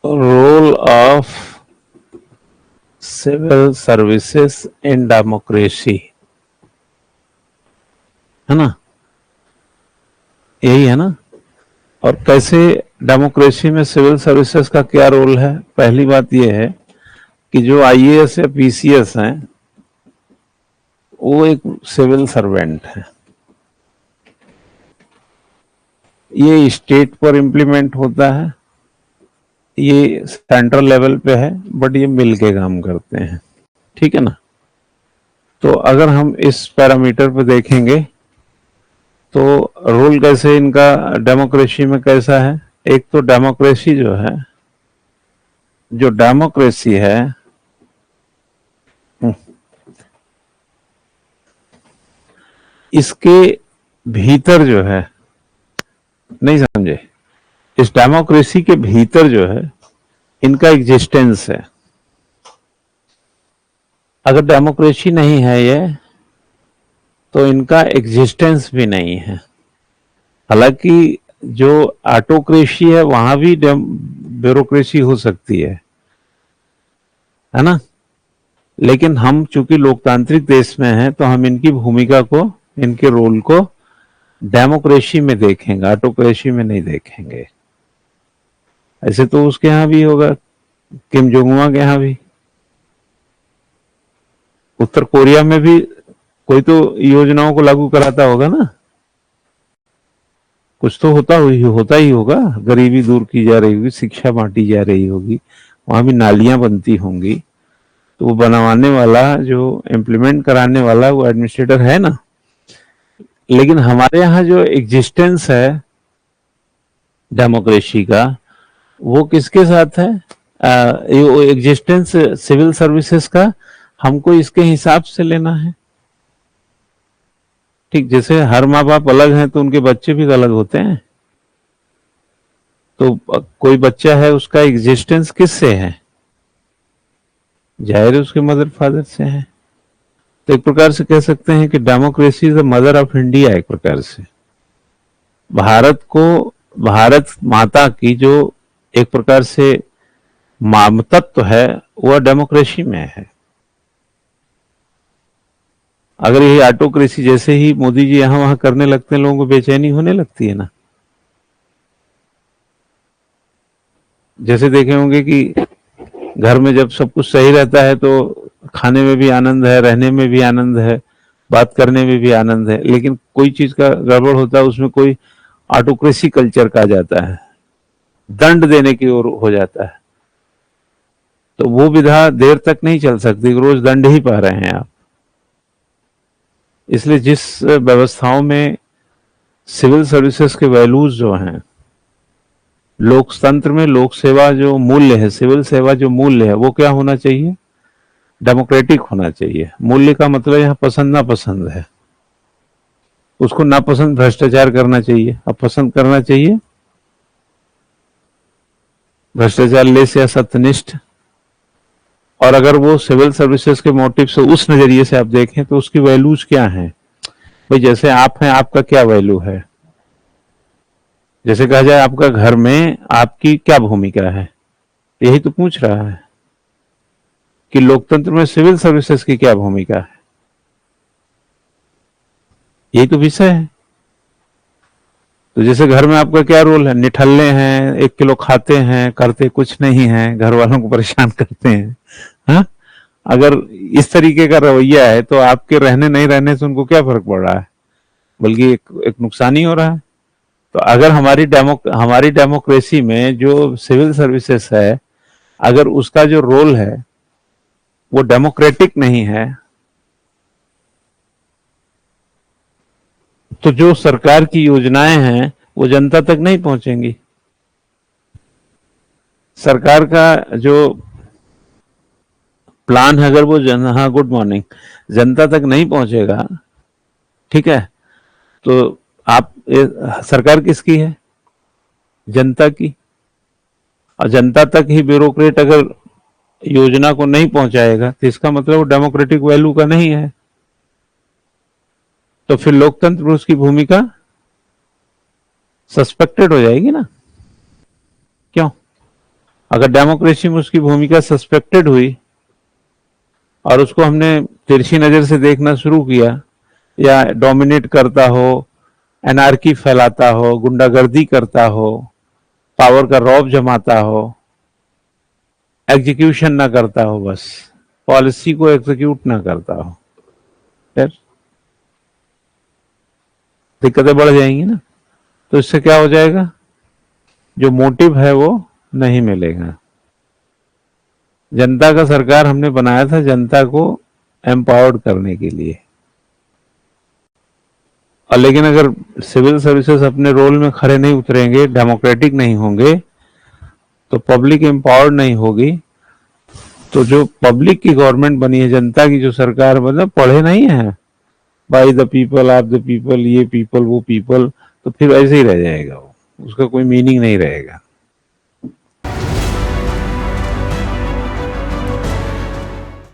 Role of civil services in democracy, है ना, यही है ना। और कैसे डेमोक्रेसी में सिविल सर्विसेज का क्या रोल है? पहली बात यह है कि जो आईएएस या पीसीएस हैं वो एक सिविल सर्वेंट है। ये स्टेट पर इम्प्लीमेंट होता है, ये सेंट्रल लेवल पे है, बट ये मिल के काम करते हैं, ठीक है ना। तो अगर हम इस पैरामीटर पे देखेंगे तो रोल कैसे इनका डेमोक्रेसी में कैसा है। एक तो डेमोक्रेसी जो है, जो डेमोक्रेसी है इसके भीतर जो है, नहीं समझे, इस डेमोक्रेसी के भीतर जो है इनका एग्जिस्टेंस है। अगर डेमोक्रेसी नहीं है ये तो इनका एग्जिस्टेंस भी नहीं है। हालांकि जो ऑटोक्रेसी है वहां भी ब्यूरोक्रेसी हो सकती है ना। लेकिन हम चूंकि लोकतांत्रिक देश में हैं तो हम इनकी भूमिका को, इनके रोल को डेमोक्रेसी में देखेंगे, ऑटोक्रेसी में नहीं देखेंगे। ऐसे तो उसके यहां भी होगा, किम जोंग उन के यहां भी, उत्तर कोरिया में भी कोई तो योजनाओं को लागू कराता होगा ना, कुछ तो होता ही होगा। गरीबी दूर की जा रही होगी, शिक्षा बांटी जा रही होगी, वहां भी नालियां बनती होंगी, तो वो बनवाने वाला, जो इम्प्लीमेंट कराने वाला, वो एडमिनिस्ट्रेटर है ना। लेकिन हमारे यहाँ जो एग्जिस्टेंस है डेमोक्रेसी का, वो किसके साथ है? एग्जिस्टेंस सिविल सर्विसेज का हमको इसके हिसाब से लेना है। ठीक, जैसे हर माँ बाप अलग हैं तो उनके बच्चे भी अलग होते हैं। तो कोई बच्चा है, उसका एग्जिस्टेंस किससे है? जाहिर है उसके मदर फादर से है। तो एक प्रकार से कह सकते हैं कि democracy is the mother of India. एक प्रकार से भारत को, भारत माता की जो एक प्रकार से तत्व है वह डेमोक्रेसी में है। अगर यही ऑटोक्रेसी, जैसे ही मोदी जी यहां वहां करने लगते हैं, लोगों को बेचैनी होने लगती है ना। जैसे देखे होंगे कि घर में जब सब कुछ सही रहता है तो खाने में भी आनंद है, रहने में भी आनंद है, बात करने में भी आनंद है। लेकिन कोई चीज का गड़बड़ होता है, उसमें कोई ऑटोक्रेसी कल्चर का जाता है, दंड देने की ओर हो जाता है, तो वो विधा देर तक नहीं चल सकती, रोज दंड ही पा रहे हैं आप। इसलिए जिस व्यवस्थाओं में सिविल सर्विसेज के वैल्यूज जो हैं, लोकतंत्र में लोक सेवा जो मूल्य है, सिविल सेवा जो मूल्य है, वो क्या होना चाहिए? डेमोक्रेटिक होना चाहिए। मूल्य का मतलब यहाँ पसंद नापसंद है। उसको नापसंद भ्रष्टाचार करना चाहिए, अब पसंद करना चाहिए भ्रष्टाचार लेस या सत्यनिष्ठ। और अगर वो सिविल सर्विसेज के मोटिव से, उस नजरिए से आप देखें तो उसकी वैल्यूज क्या हैं? भाई जैसे आप हैं, आपका क्या वैल्यू है? जैसे कहा जाए आपका घर में आपकी क्या भूमिका है, यही तो पूछ रहा है कि लोकतंत्र में सिविल सर्विसेज की क्या भूमिका है, यही तो विषय है। तो जैसे घर में आपका क्या रोल है? निठल्ले हैं, 1 किलो खाते हैं, करते कुछ नहीं है, घर वालों को परेशान करते हैं। हाँ, अगर इस तरीके का रवैया है तो आपके रहने नहीं रहने से उनको क्या फर्क पड़ रहा है? बल्कि एक नुकसान ही हो रहा है। तो अगर हमारी डेमोक्रेसी में जो सिविल सर्विसेज है, अगर उसका जो रोल है वो डेमोक्रेटिक नहीं है, तो जो सरकार की योजनाएं हैं वो जनता तक नहीं पहुंचेंगी। सरकार का जो प्लान है, अगर वो हाँ, गुड मॉर्निंग, जनता तक नहीं पहुंचेगा, ठीक है, तो आप सरकार किसकी है? जनता की। और जनता तक ही ब्यूरोक्रेट अगर योजना को नहीं पहुंचाएगा तो इसका मतलब वो डेमोक्रेटिक वैल्यू का नहीं है। तो फिर लोकतंत्र में उसकी भूमिका सस्पेक्टेड हो जाएगी ना। क्यों? अगर डेमोक्रेसी में उसकी भूमिका सस्पेक्टेड हुई और उसको हमने तिरछी नजर से देखना शुरू किया, या डोमिनेट करता हो, एनार्की फैलाता हो, गुंडागर्दी करता हो, पावर का रौब जमाता हो, एग्जीक्यूशन ना करता हो, बस पॉलिसी को एग्जीक्यूट ना करता हो, फिर दिक्कतें बढ़ जाएंगी ना। तो इससे क्या हो जाएगा, जो मोटिव है वो नहीं मिलेगा। जनता का सरकार हमने बनाया था जनता को एम्पावर्ड करने के लिए, और लेकिन अगर सिविल सर्विसेज अपने रोल में खड़े नहीं उतरेंगे, डेमोक्रेटिक नहीं होंगे, तो पब्लिक एम्पावर्ड नहीं होगी, तो जो पब्लिक की गवर्नमेंट बनी है, जनता की जो सरकार, मतलब पढ़े नहीं है, by the people, of the people, ये पीपल वो पीपल, तो फिर ऐसे ही रह जाएगा वो, उसका कोई मीनिंग नहीं रहेगा।